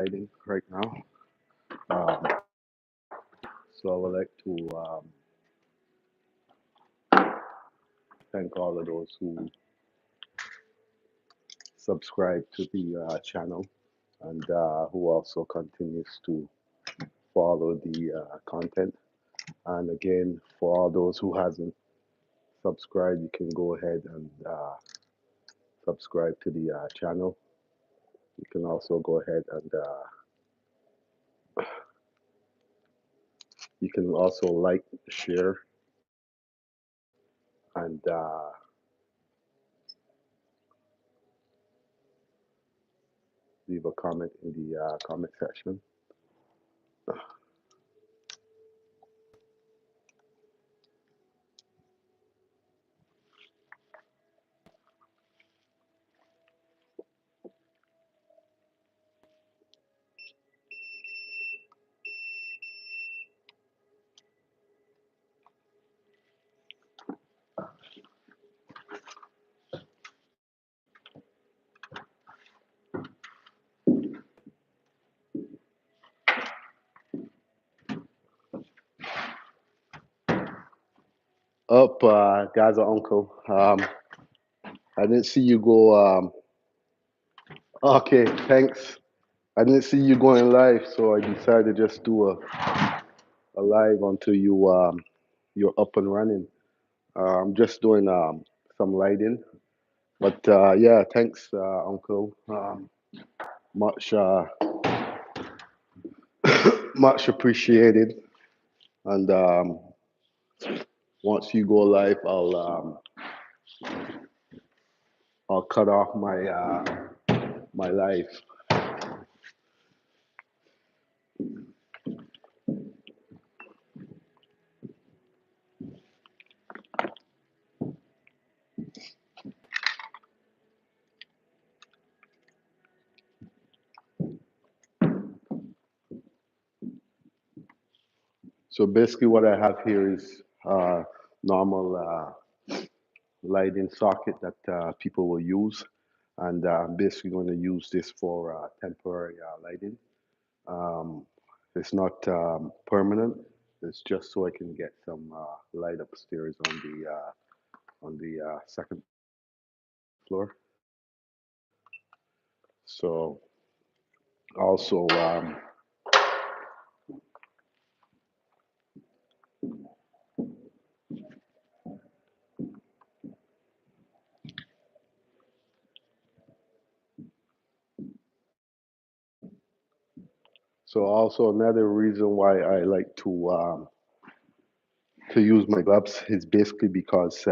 lighting right now. Um, so I would like to thank all of those who subscribe to the channel and who also continues to follow the content. And again, for all those who hasn't subscribed, you can go ahead and subscribe to the channel. You can also go ahead and you can also like, share, and leave a comment in the comment section. Up, Gaza Uncle. I didn't see you go. Okay, thanks. I didn't see you going live, so I decided to just do a live until you're up and running. I'm just doing some lighting, but yeah, thanks, Uncle. Much much appreciated. And once you go live, I'll cut off my live. So basically, what I have here is normal lighting socket that people will use, and I'm basically going to use this for temporary lighting. Um, it's not permanent. It's just so I can get some light upstairs on the second floor. So also also another reason why I like to use my gloves is basically because